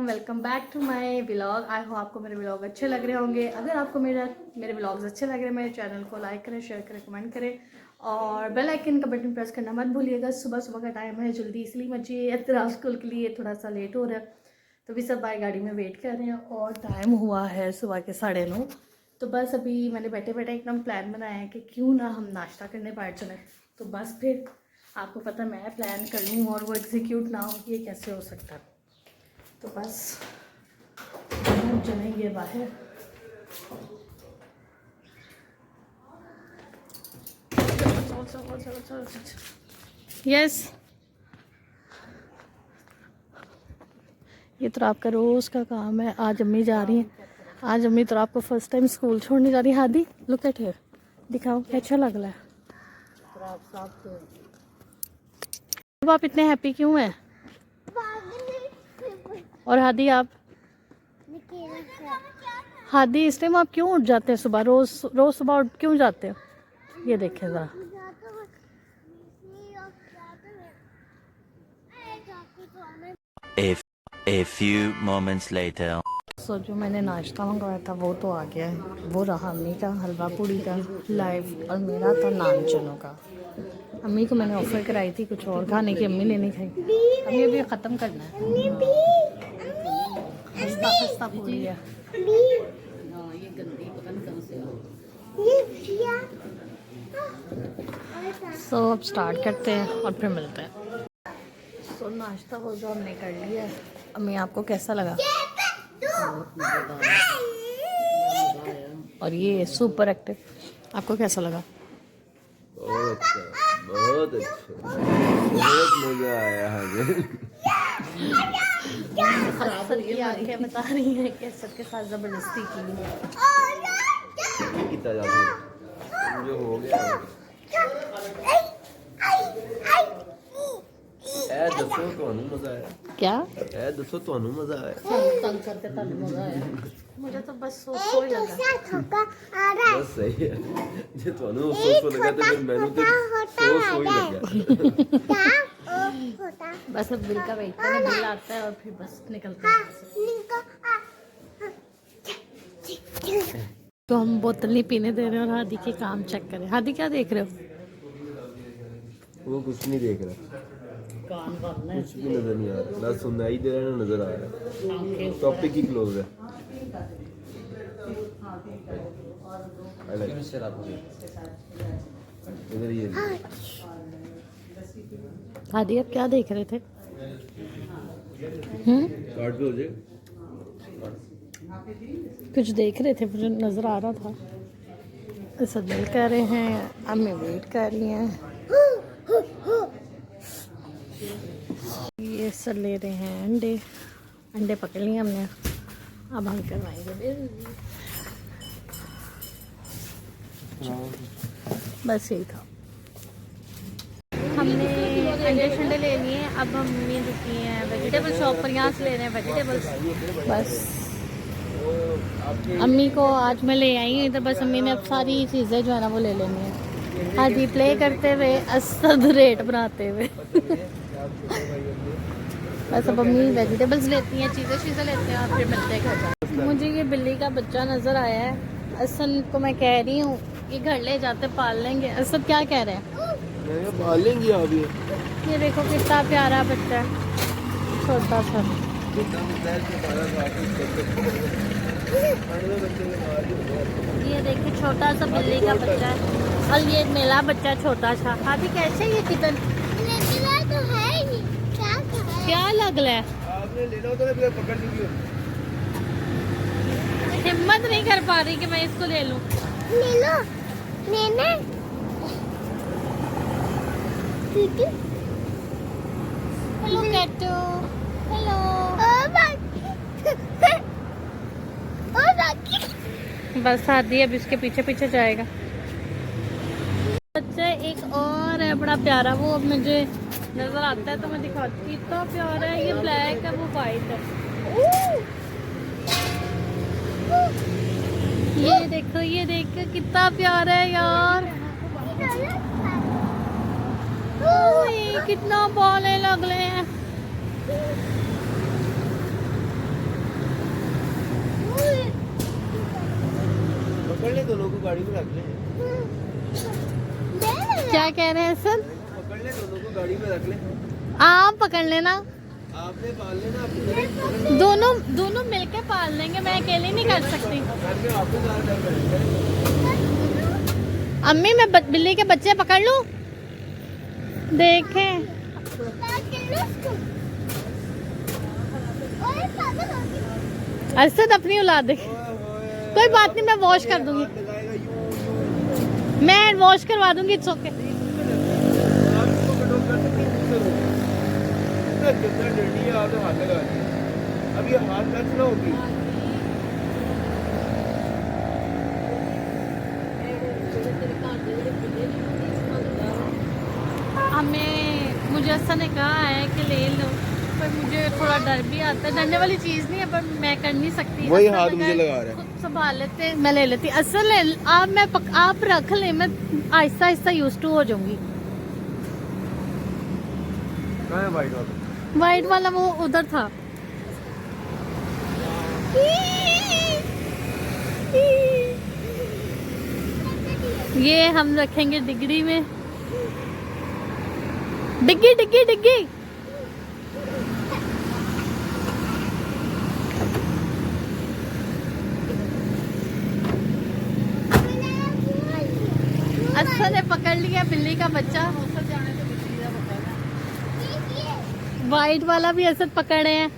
Welcome back to my vlog. I hope आपको मेरे vlog अच्छे लग रहे होंगे। अगर आपको मेरे व्लॉग्स अच्छे लग रहे हैं, मेरे चैनल को लाइक करें, शेयर करें, कमेंट करें और बेल आइकन का बटन प्रेस करना मत भूलिएगा। सुबह सुबह का टाइम है, जल्दी इसलिए मचिए इतना स्कूल के लिए थोड़ा सा लेट हो रहा है, तो भी सब भाई गाड़ी में वेट कर रहे हैं और टाइम हुआ है सुबह के 9:30। तो बस अभी मैंने बैठे बैठे एकदम प्लान बनाया है कि क्यों ना हम नाश्ता करने बाहर चलें। तो बस फिर आपको पता मैं प्लान कर लूँ और वो एग्जीक्यूट ना हो, ये कैसे हो सकता है। तो बस हम चलेंगे बाहर। यस, ये तो आपका रोज़ का काम है। आज अम्मी जा रही हैं, आज अम्मी तो आपको फर्स्ट टाइम स्कूल छोड़ने जा रही है। हादी लुक एट हियर, दिखाओ अच्छा लग रहा है। अब आप इतने हैप्पी क्यों हैं? और हादी आप हादी इस टाइम आप क्यों उठ जाते हैं सुबह? रोज सुबह उठ क्यों जाते हो? ये देखें ज़रा। A few moments later. सो जो मैंने नाश्ता मंगवाया था वो तो आ गया है। वो रहा अम्मी का हलवा पूड़ी का लाइव और मेरा था नान चनों का। अम्मी को मैंने ऑफर कराई थी कुछ और खाने की, अम्मी ने नहीं खाई। अम्मी अभी ख़त्म करना है। खस्ता खस्ता पूड़ी है। सो अब स्टार्ट करते हैं और फिर मिलते हैं। सो नाश्ता वो जो हमने कर लिया है। अम्मी आपको कैसा लगा? और ये सुपर एक्टिव, आपको कैसा लगा? बहुत अच्छा, बहुत अच्छा, बहुत मजा आया हमें। असद की आंखें बता रही हैं कि असद के साथ जबरदस्ती की है। कितना ज़्यादा जो हो गया ऐ दसो ਤੁਹਾਨੂੰ मजा आया क्या? ऐ दसो ਤੁਹਾਨੂੰ मजा आया? तंग करके तंग मजा आया। मुझे तो बस सो ही लगा। बस सही है, जे ਤੁਹਾਨੂੰ सो लगा तो फिर मैंने तो सो ही लगा। बस अब बिल का वेट करें, बिल आता है और फिर बस निकलते हैं। तो हम बोतल नहीं पीने दे रहे हैं और हादी के काम चेक करें। हादी क्या देख रहे हो? वो कुछ नहीं देख रहा, कुछ भी नजर नहीं आ रहा, ना सुनाई दे रहा है ना नजर आ रहा। टॉपिक ही क्लोज है। इधर ये हादी अब क्या देख रहे थे? कार्ड पे हो जाए, कुछ देख रहे थे, मुझे नजर आ रहा था। सजल कर रहे हैं, अम्मी वेट कर रही हैं। ये सर ले रहे हैं अंडे, अंडे पकड़ लिए हमने। अब हम करवाएंगे बिल। बस यही था, हमने अंडे शंडे ले लिए। अब हम ये रुकी हैं वेजिटेबल शॉप पर, यहाँ से ले रहे हैं वेजिटेबल्स। बस अम्मी को आज मैं ले आई हूँ, तो बस अम्मी ने अब सारी चीज़ें जो है ना वो ले लेनी है। हाँ जी, प्ले करते हुए असद रेट बनाते हुए। बस अब अम्मी वेजिटेबल्स लेती हैं, चीज़ें लेते हैं और फिर मिलते हैं घर। मुझे ये बिल्ली का बच्चा नज़र आया है। असद को मैं कह रही हूँ ये घर ले जाते पाल लेंगे। असद क्या कह रहे हैं? पाल लेंगे अभी। ये देखो कितना प्यारा बच्चा है, छोटा सा। ये देखिए छोटा सा बिल्ली का बच्चा है और ये मेरा बच्चा छोटा सा। हादी कैसे ये कितन तो है ही, क्या लग रहा है? आपने लेना होता है पकड़ लीजिए। हिम्मत नहीं कर पा रही कि मैं इसको ले लूं। ले लो, लेना। हेलो कैटू, हेलो। बस हादी अब इसके पीछे पीछे जाएगा। बच्चा एक और है बड़ा प्यारा, वो अब मुझे नजर आता है तो मैं दिखाती। इतना प्यारा है, ये ब्लैक है वो वाइट है। ये देखो कितना प्यारा है यार। ओए कितना बाल लग रहे हैं। पकड़ ले दोनों को गाड़ी में रख ले क्या कह रहे हैं सर? पकड़ ले दोनों को गाड़ी में रख ले आप पकड़ लेना, आपने पाल लेना अपने दोनों दोनों मिलके पाल लेंगे, मैं अकेले नहीं कर सकती। घर में वापस आ कर बैठेंगे अम्मी मैं बिल्ली के बच्चे पकड़ लूं? देखें असद अपनी औलाद देख, कोई बात नहीं, मैं वॉश कर दूंगी, मैं वॉश करवा दूंगी, इट्स ओके। कितना डंडी है आपने हाथ लगा दिया अब ये हाथ टच ना होगी हमें मुझे ऐसा ने कहा है कि ले लो, पर मुझे थोड़ा डर भी आता है, डरने वाली चीज़ नहीं है, पर मैं कर नहीं सकती। वही असल हाथ अगर मुझे लगा रहा है। खुद संभाल लेते मैं ले लेती, असल आप रख ले, मैं आहिस्ता आहिस्ता यूज टू हो जाऊंगी। कहाँ है वाइट वाला वाइट वाला वो उधर था। ये हम रखेंगे डिग्री में, डिग्गी डिग्गी डिग्गी। अच्छा ने पकड़ लिया बिल्ली का बच्चा, वाइट वाला भी असद पकड़े हैं।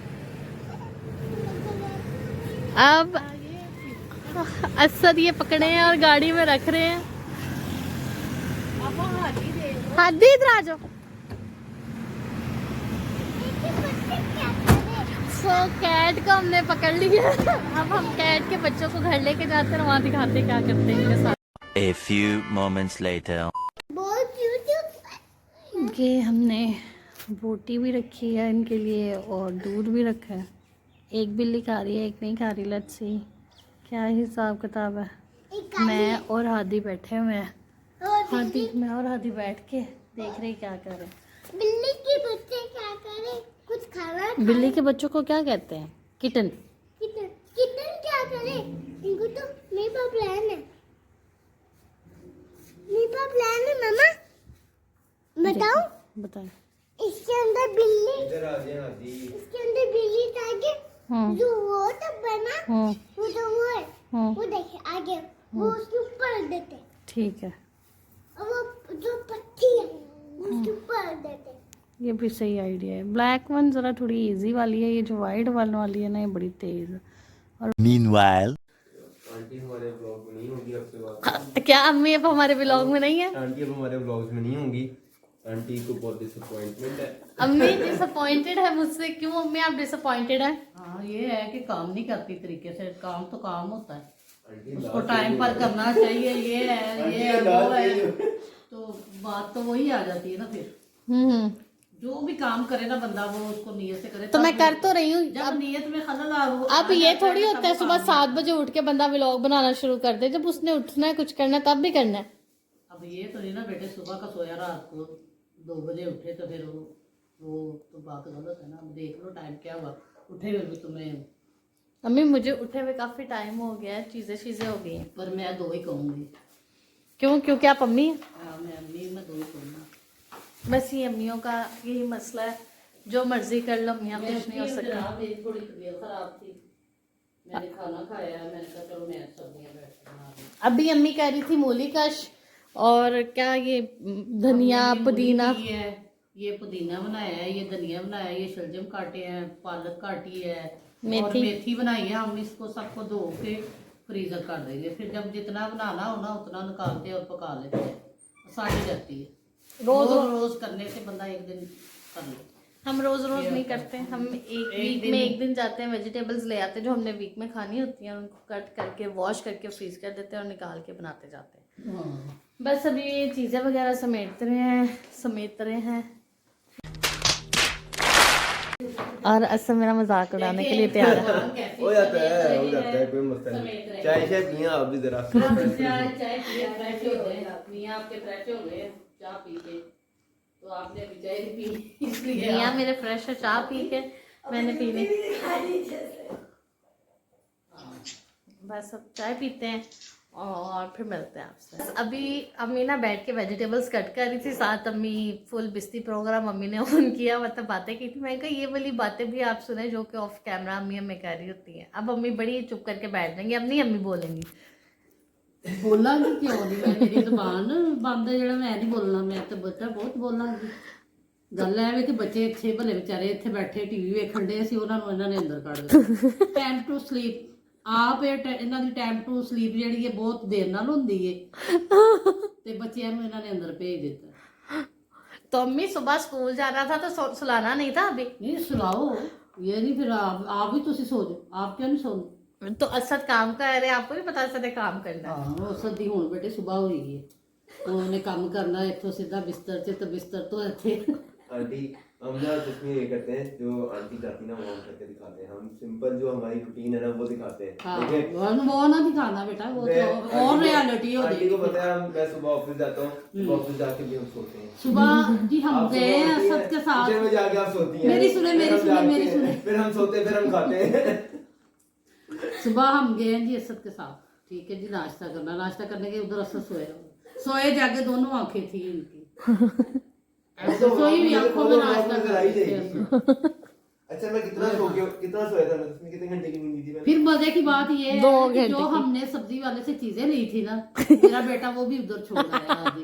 अब असद ये पकड़े हैं और गाड़ी में रख रहे हैं। हादी इधर आ जाओ। सो कैट को हमने पकड़ लिया। अब हम कैट के बच्चों को घर लेके जाते हैं, वहाँ दिखाते क्या करते हैं इनके साथ। A few moments later. ये हमने बोटी भी रखी है इनके लिए और दूध भी रखा है। एक बिल्ली खा रही है, एक नहीं खा रही। लेट्स सी क्या हिसाब किताब है। मैं और हादी बैठे हुए हैं, मैं और हादी बैठ के देख रहे क्या कर रहे हैं। बिल्ली के बच्चे क्या करें, कुछ खाना बिल्ली के बच्चों को क्या कहते हैं? किटन। किटन किटन क्या करे, इनको तो मेरे पास प्लान है, मेरे पास प्लान है मामा, बताओ बताए। इसके अंदर बिल्ली, इधर आ जाए हादी इसके अंदर बिल्ली ताकि जो वो तो बना वो तो वो है, वो देखे आगे वो उसके ऊपर रख देते, ठीक है, और वो जो पत्ती है उसके ऊपर रख देते। ये भी सही आइडिया है। ब्लैक वन ज़रा थोड़ी इजी वाली है, ये जो वाइट वाली है ना ये बड़ी तेज़ है। Meanwhile. आंटी हमारे ब्लॉग में नहीं होगी आपसे बात। क्या अम्मी अब हमारे ब्लॉग में नहीं है? आंटी अब हमारे ब्लॉग्स में नहीं होंगी, आंटी को बहुत डिसअपॉइंटमेंट है। अम्मी डिसअपॉइंटेड है मुझसे। क्यों अम्मी आप डिसअपॉइंटेड है? हाँ ये है कि काम नहीं करती तरीके से, काम तो काम होता है, आंटी उसको टाइम पर करना चाहिए। ये है वो है, तो बात तो वही आ जाती है ना फिर। जो भी काम करे ना बंदा वो उसको नियत से करे। तो मैं कर तो रही हूँ। जब नियत में खलल अब ये थोड़ी होता है सुबह 7 बजे उठ के बंदा व्लॉग बनाना शुरू कर दे, जब उसने उठना है कुछ करना है तब भी करना है। अब ये तो नहीं ना बेटे, सुबह का सोया रात को 2 बजे उठे तो फिर वो तो बात गलत है ना। अब देख लो टाइम क्या हुआ, उठे हुए भी तुम्हें। अम्मी मुझे उठे हुए काफी टाइम हो गया है, चीजें हो गई हैं। पर मैं 2 ही कहूँगी। क्यों? क्योंकि आप अम्मी हैं। हाँ मैं अम्मी, मैं 2 ही कहूँगा। बस ये अम्मियों का यही मसला है, जो मर्जी कर लो अम्मियाँ कुछ नहीं हो सकता। मेरी थोड़ी तबीयत खराब थी, मैंने खाना खाया, मैंने कहा चलो मैं सब्जियां बैठ के बना रही हूँ। अभी अम्मी कह रही थी मूली कश और क्या ये धनिया पुदीना। ये पुदीना बनाया है, ये धनिया बनाया है, ये शलजम काटे हैं, पालक काटी है और मेथी। मेथी बनाई है। हम इसको सबको धो के फ्रीजर कर देंगे, फिर जब जितना बनाना हो ना उतना निकालते हैं और पका लेते हैं, आसानी रहती है। रोज करने से बंदा एक दिन कर ले। हम रोज नहीं करते, हम एक वीक में एक दिन जाते हैं, वेजिटेबल्स ले आते हैं जो हमने वीक में खानी होती हैं, उनको कट करके वॉश करके फ्रीज कर देते हैं और निकाल के बनाते जाते हैं। बस अभी ये चीज़ें वगैरह समेट रहे हैं और असम मेरा मजाक उड़ाने के लिए तैयार है। हो जाता है कोई मसला नहीं। चाय शाय पिए आप भी जरा। चाय पिए, फ्रेश हो गए, मियाँ आपके फ्रेश हो गए चाय पी के, तो आपने भी चाय नहीं पी इसलिए मियाँ मेरे फ्रेश है, चाय पी के मैंने पी ली। बस अब चाय पीते हैं और फिर मिलते हैं आपसे। अभी अम्मी ना बैठ के वेजिटेबल्स कट कर रही थी, साथ अम्मी फुल बिस्ती प्रोग्राम अम्मी ने ऑन किया, मतलब बातें की थी। मैं कहा ये वाली बातें भी आप सुने जो कि ऑफ कैमरा अम्मी हमें कर रही होती हैं। अब अम्मी बड़ी चुप करके बैठ जाएंगी, अब नहीं अम्मी बोलेंगी। बोलांगी क्यों नहीं, मैं मेरी ਜ਼ਬਾਨ ਬੰਦ ਹੈ ਜਿਹੜਾ ਮੈਂ ਨਹੀਂ ਬੋਲਣਾ, ਮੈਂ ਤਾਂ ਬੱਚਾ ਬਹੁਤ ਬੋਲਾਂਗੀ। ਗੱਲ ਐ ਵੇ ਕਿ ਬੱਚੇ ਇੱਥੇ ਭਲੇ ਵਿਚਾਰੇ ਇੱਥੇ ਬੈਠੇ ਟੀਵੀ ਵੇਖਣ ਦੇ, ਅਸੀਂ ਉਹਨਾਂ ਨੂੰ ਇਹਨਾਂ ਨੇ ਅੰਦਰ ਕੱਢ ਦਿੱਤਾ। ਟਾਈਮ ਟੂ ਸਲੀਪ ਆਪ ਇਹਨਾਂ ਦੀ ਟਾਈਮ ਟੂ ਸਲੀਪ ਜਿਹੜੀ ਹੈ ਬਹੁਤ ਦੇਰ ਨਾਲ ਹੁੰਦੀ ਹੈ, ਤੇ ਬੱਚਿਆਂ ਨੂੰ ਇਹਨਾਂ ਨੇ ਅੰਦਰ ਭੇਜ ਦਿੱਤਾ। तो अम्मी सुबह स्कूल जाना था तो सुलाना नहीं था अभी? नहीं सुलाओ, ये नहीं फिर आप भी तुसी सो जाओ, आप क्यों नहीं सोने? तो असद काम कर रहे, आपको भी पता असद काम करना है। हाँ असद दी हुण बेटे सुबह हुई है, उन्होंने काम करना इत्थों सीधा बिस्तर से, तो बिस्तर तो इत्थे। आंटी हम ना उसमें ये करते हैं जो आंटी जाती ना वो हम करके दिखाते हैं, हम सिंपल जो हमारी रूटीन है ना वो दिखाते हैं। हाँ ठीक है? वो ना दिखाना बेटा, वो तो और रियलिटी हो आंटी को जाएगी। पता है मैं सुबह ऑफिस जाता हूँ, ऑफिस जाके भी हम सोते हैं। सुबह जी हम आप गए सुबह उठती असद हैं, के साथ, किचन में जाके आप सोती हैं। मेरी सुने, मेरी फिर हम सुने, जागते मेरी हैं, सुने। फिर हम सोते हैं, फिर हम खाते हैं। सुबह हम गए हैं जी असद के साथ, ठीक है जी, नाश्ता करना, नाश्ता करने के उधर असद सोए जाके दोनों आंखें थी इनकी, सोई हुई आंखों में नाश्ता कर रही थी। अच्छा मैं कितना सोया था, मैं उसमें कितने घंटे की नींद ली थी मैंने? फिर मजे की बात ये है 2 कि घंटे जो की। हमने सब्जी वाले से चीजें ली थी ना, मेरा बेटा वो भी उधर छोड़ आया आज।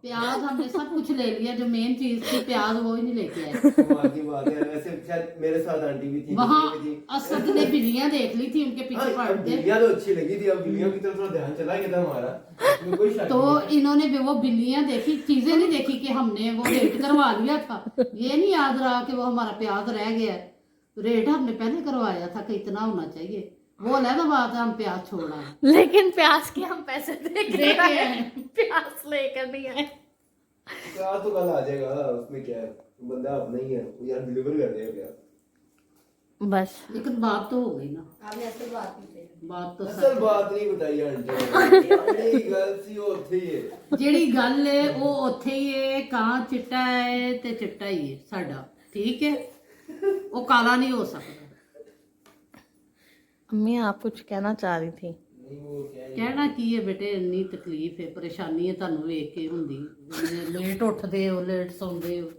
प्याज हमने सब कुछ ले लिया, जो मेन चीज थी प्याज वो ही नहीं लेके आए। कमाल की बात है, वैसे शायद मेरे साथ आंटी भी थी, वहाँ दूसरी भी थी। असद ने बिल्लियां देख ली थी, उनके पीछे हाँ, पड़ अब गए, बिल्लियाँ तो अच्छी लगी थी, अब बिल्लियों की तरफ थोड़ा ध्यान चला गया था हमारा, इसमें कोई शक तो नहीं। इन्होंने भी वो बिल्लियां देखी, चीजें नहीं देखी कि हमने वो रेट करवा लिया था। ये नहीं याद रहा कि वो हमारा प्याज रह गया है, रेट हमने पहले करवाया था कि इतना होना चाहिए, वो अलग बात है, हम प्याज छोड़ा है। लेकिन प्याज के हम पैसे दे के आए, प्याज लेकर नहीं आए। प्यार तो कल आ जाएगा, उसमें क्या है, बंदा अपना ही है, वो यार डिलीवर कर देगा प्यार। बस लेकिन बात तो हो गई ना, बात तो असल बात नहीं बताई आंटी ने, बड़ी गल सी ਉੱਥੇ ਹੀ ਹੈ। ਜਿਹੜੀ ਗੱਲ ਹੈ ਉਹ ਉੱਥੇ ਹੀ ਹੈ, ਕਾਂ ਚਿੱਟਾ ਹੈ ਤੇ ਚਿੱਟਾ ਹੀ ਹੈ ਸਾਡਾ, ਠੀਕ ਹੈ, ਉਹ ਕਾਲਾ ਨਹੀਂ ਹੋ ਸਕਦਾ। अम्मी आप कुछ कहना चाह रही थी? ਕਹਿਣਾ ਕੀ ਹੈ ਬੇਟੇ, ਇੰਨੀ ਤਕਲੀਫ ਹੈ, ਪਰੇਸ਼ਾਨੀ ਹੈ ਤੁਹਾਨੂੰ ਵੇਖ ਕੇ ਹੁੰਦੀ, ਲੇਟ ਉੱਠਦੇ ਹੋ, ਲੇਟ ਸੌਂਦੇ ਹੋ,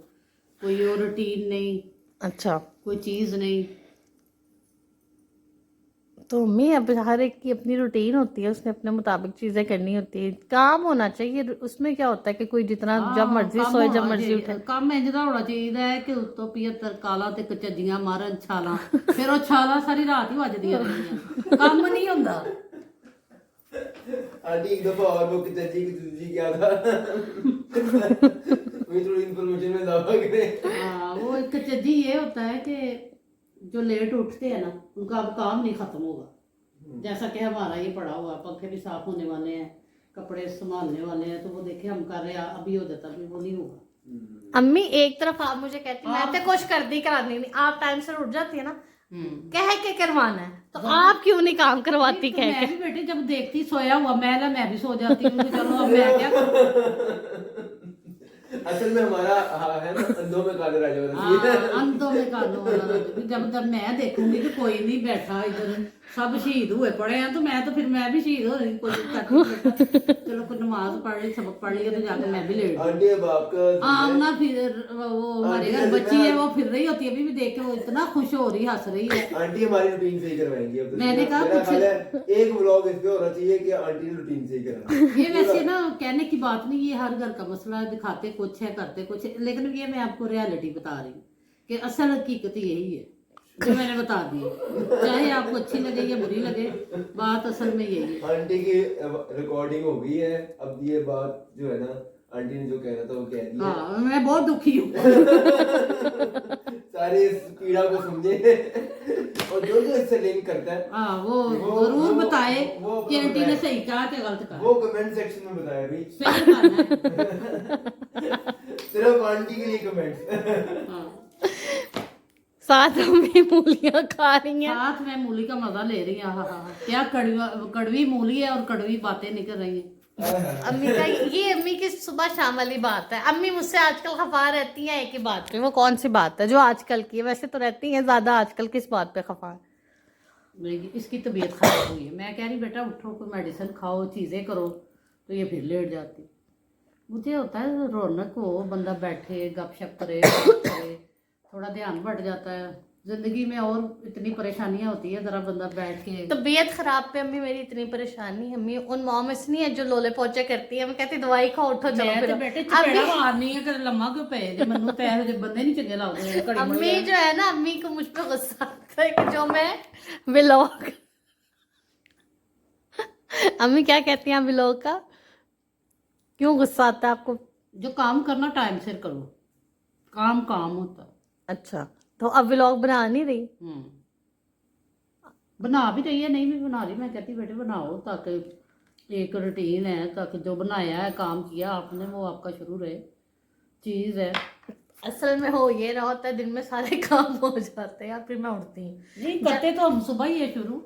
ਕੋਈ ਉਹ ਰੂਟੀਨ ਨਹੀਂ, अच्छा कोई चीज़ नहीं। तो अम्मी अब हर एक की अपनी रूटीन होती है, उसने अपने मुताबिक चीजें करनी होती है, काम होना चाहिए। उसमें क्या होता है कि कोई जितना जब मर्जी ਕੰਮ सोए जब ਹੋਣਾ मर्जी ਚਾਹੀਦਾ, उठे। ਕੰਮ ਇੰਜ ਦਾ ਹੋਣਾ ਚਾਹੀਦਾ ਹੈ ਕਿ ਉੱਤੋਂ 75 ਕਾਲਾ ਤੇ ਕਚੱਜੀਆਂ ਮਾਰਨ ਛਾਲਾਂ, ਫਿਰ ਉਹ ਛਾਲਾਂ ਸਾਰੀ ਰਾਤ ਹੀ ਵੱਜਦੀਆਂ ਰਹਿੰਦੀਆਂ, ਕੰਮ ਨਹੀਂ ਹੁੰਦਾ। आंटी एक दफा और वो चाची की दूजी क्या था, मुझे थोड़ी इन्फॉर्मेशन में दावा करें। हाँ वो एक कचज्जी ये होता है कि जो लेट उठते हैं ना उनका अब काम नहीं खत्म होगा, जैसा कि हमारा ये पड़ा हुआ, पंखे भी साफ होने वाले हैं, कपड़े संभालने वाले हैं, तो वो देखे हम कर रहे हैं, अभी हो जाता, अभी वो नहीं होगा। अम्मी एक तरफ आप मुझे कहती मैं तो कुछ कर दी करानी नहीं, आप टाइम से उठ जाती है ना, कह के करवाना है, तो आप क्यों नहीं काम करवाती? तो कह मैं के भी बेटे जब देखती सोया हुआ मैं भी सो जाती हूँ, चलो अब मैं क्या करूँ। असल में हमारा है ना अंधों में काले राजा वाला हाँ, सीन। अंधों में कानों वाला राजा। जब मैं देखूंगी कि कोई नहीं बैठा इधर, सब शहीद हुए पड़े हैं, तो मैं भी शहीद हो रही, कोई चलो कोई नमाज पढ़ ली, सबक पढ़ लिया, तो जाकर मैं भी लेट आंटी अब आपका आम ना फिर वो हमारे घर बच्ची है, वो फिर रही होती है, अभी भी देख के वो इतना खुश हो रही, हंस रही है। आंटी हमारी रूटीन सही करवाएंगी अब तो। मैंने कहा मेरा कुछ- ख्याल है एक व्लॉग इस पे होना चाहिए कि आंटी ने रूटीन सही करा। ये वैसे ना कहने की बात नहीं, ये हर घर का मसला है, दिखाते कुछ है करते कुछ है, लेकिन ये मैं आपको रियलिटी बता रही हूँ कि असल हकीकत यही है जो मैंने बता दी, चाहे आपको अच्छी लगे या बुरी लगे, बात असल में यही है। आंटी की रिकॉर्डिंग हो गई है, अब ये बात जो है ना आंटी ने जो कहना था वो कह दिया। हाँ मैं बहुत दुखी हूँ। सारे इस पीड़ा को समझे और जो जो इससे लिंक करता है हाँ वो जरूर बताए वो कि आंटी ने बताए। सही कहा कि गलत कहा, वो कमेंट सेक्शन में बताया भी, सही कहना है। सिर्फ आंटी के लिए कमेंट्स। हाँ। साथ में मूलियां खा रही हैं। साथ में मूली का मजा ले रही है, हाँ क्या कड़वी मूली है और कड़वी बातें निकल रही है। अम्मी का ये अम्मी की सुबह शाम वाली बात है। अम्मी मुझसे आजकल खफा रहती हैं एक ही बात पे। वो कौन सी बात है जो आजकल की है? वैसे तो रहती हैं ज्यादा, आजकल किस बात पे खफा है? इसकी तबीयत खराब हुई है। मैं कह रही बेटा उठो, कोई मेडिसिन खाओ, चीज़ें करो, तो ये फिर लेट जाती। मुझे होता है रौनक हो, बंदा बैठे गपशप करे, बात करे, थोड़ा ध्यान बढ़ जाता है। जिंदगी में और इतनी परेशानियां होती है, जरा बंदा बैठ के। तबीयत खराब पे अम्मी मेरी इतनी परेशानी है। अम्मी उन मॉम्स नहीं है जो लोले पोचे करती है, मैं कहती दवाई खाओ उठो चलो मैं फिर तो बेटे चपेड़ा मारनी है, कर लम्मा क्यों पे जे मन्नू तो ऐसे बंदे नहीं चंगे लगदे घड़ी अम्मी मुड़ी। जो है ना, अम्मी को मुझ पे गुस्सा आता है कि जो मैं व्लॉग अम्मी क्या कहती हैं व्लॉग का, क्यों गुस्सा आता है आपको? जो काम करना टाइम से करो, काम काम होता है। अच्छा, तो अब व्लॉग बना नहीं रही? बना भी रही है, नहीं भी बना रही। मैं कहती बेटे बनाओ, ताकि एक रूटीन है, ताकि जो बनाया है, काम किया आपने, वो आपका शुरू रहे। चीज़ है असल में हो ये रहा होता है, दिन में सारे काम हो जाते हैं फिर मैं उठती हूँ। नहीं करते तो हम सुबह ही है शुरू,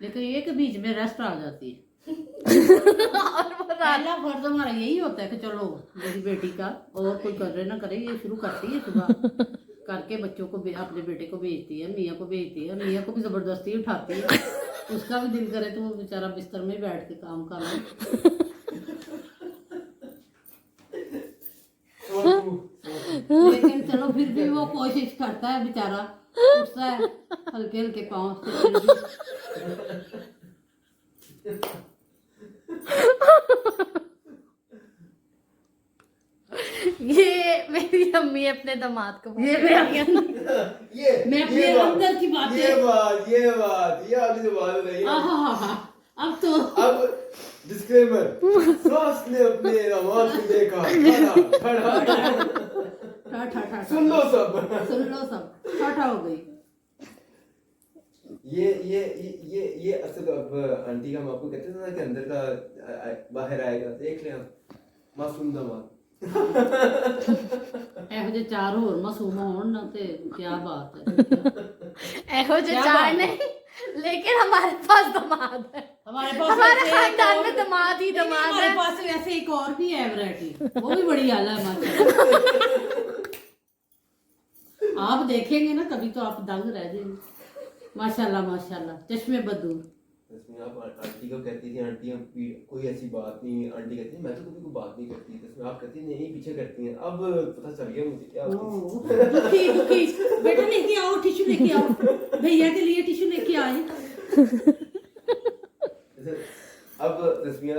लेकिन ये कि बीच में रेस्ट आ जाती है। और वो पहला फर्ज हमारा यही होता है कि चलो मेरी बेटी का, और कोई करे ना करे, ये शुरू करती है सुबह करके बच्चों को अपने बेटे को भेजती है, मियाँ को भेजती है, मियाँ को भी जबरदस्ती उठाती है। उसका भी दिल करे तो वो बेचारा बिस्तर में बैठ के काम कर ले। लेकिन चलो फिर भी वो कोशिश करता है बेचारा, उठता है हल्के हल्के पाँव से। ये मेरी अम्मी अपने दामाद को ये मैं अपने अंदर की बातें। ये बात आपने जो बात बताई है। अब तो अब डिस्क्लेमर, सास ने अपने दामाद को देखा खड़ा सुन लो सब ठाठा हो गई। ये असल अब आंटी का, हम आपको कहते थे ना कि अंदर का बाहर आएगा, देख ले आप मासूम दामाद। ਇਹੋ ਜਿਹੇ ਚਾਰ ਹੋਰ ਮਾਸੂਮ ਹੋਣ ਨਾ ਤੇ ਕੀ ਬਾत है। ऐहो जो चार नहीं, लेकिन हमारे पास दामाद है, हमारे पास हमारे खानदान में दामाद ही दामाद हमारे है। पास वैसे एक और भी है वैरायटी, वो भी बड़ी आला है माशाल्लाह। आप देखेंगे ना कभी तो आप दंग रह जाएंगे। माशाल्लाह माशाल्लाह, चश्मे बदूर। इसमें आप आंटी को कहती थी आंटी हम कोई ऐसी बात नहीं, आंटी कहती मैं तो कभी कोई बात नहीं करती, इसमें आप कहती नहीं पीछे करती हैं। अब पता चल गया मुझे क्या दुखी दुखी। बेटा लेके आओ टिश्यू, लेके आओ भैया के लिए टिश्यू लेके आए। अब तस्मिया,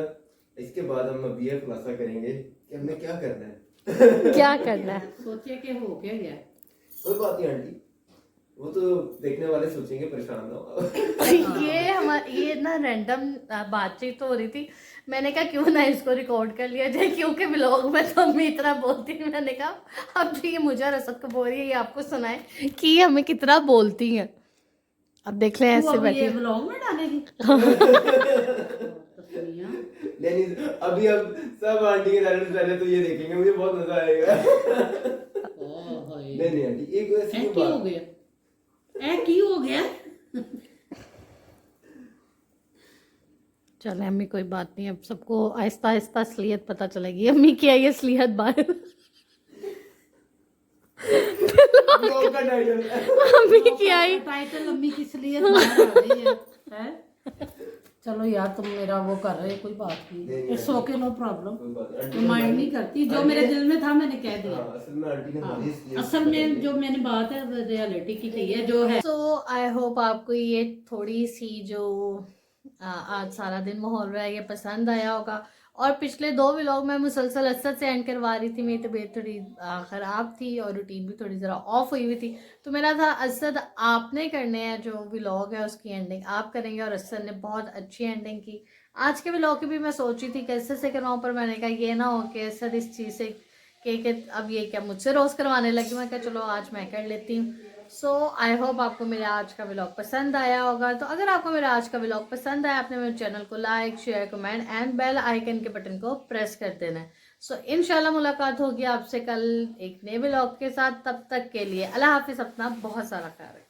इसके बाद हम अब ये खुलासा करेंगे कि हमने क्या करना है। क्या करना है? सोचे कि हो क्या गया। कोई बात नहीं आंटी, वो तो देखने वाले सोचेंगे, परेशान ना हो। ये ना रैंडम बातचीत हो रही थी, मैंने कहा क्यों ना इसको रिकॉर्ड कर लिया जाए, क्योंकि व्लॉग में तो अम्मी इतना बोलती है। मैंने कहा अब ये मुझे और असद को बोल रही है, ये आपको सुनाए कि ये हमें कितना बोलती हैं। अब देख लें ऐसे बैठे व्लॉग में डालेगी। नहीं अभी अब सब आंटी के डालने से पहले तो ये देखेंगे, मुझे बहुत मजा आएगा। नहीं आंटी एक ऐसी बात हो गया, की हो गया। चले अम्मी कोई बात नहीं, अब सबको आहिस्ता आहिस्ता असलियत पता चलेगी। अम्मी की आई असलियत बाहर। अम्मी की आई टाइटल अम्मी की असलियत बाहर आ गई है। चलो यार तुम मेरा वो कर रहे, कोई बात नहीं, it's okay, no problem. Mind नहीं करती, जो मेरे दिल में था मैंने कह दिया। असल में जो मैंने बात है रियलिटी की कही है जो है। सो आई होप आपको ये थोड़ी सी जो आज सारा दिन माहौल रहा है ये पसंद आया होगा। और पिछले 2 व्लॉग में मुसलसल असद से एंड करवा रही थी, मेरी तबीयत थोड़ी ख़राब थी और रूटीन भी थोड़ी ज़रा ऑफ हुई हुई थी, तो मेरा था असद आपने करने हैं जो व्लॉग है उसकी एंडिंग आप करेंगे, और असद ने बहुत अच्छी एंडिंग की। आज के व्लॉग की भी मैं सोची थी कैसे से करवाऊँ, पर मैंने कहा ये ना हो कि असद इस चीज़ से कि अब ये क्या मुझसे रोज़ करवाने लगी। मैं कहा चलो आज मैं कर लेती हूँ। सो आई होप आपको मेरा आज का व्लॉग पसंद आया होगा। तो अगर आपको मेरा आज का व्लॉग पसंद आया, आपने मेरे चैनल को like share comment and bell icon के बटन को प्रेस कर देना है। सो इंशाल्लाह मुलाकात होगी आपसे कल एक नए व्लॉग के साथ। तब तक के लिए अल्लाह हाफिज़, अपना बहुत सारा ख्याल रखें।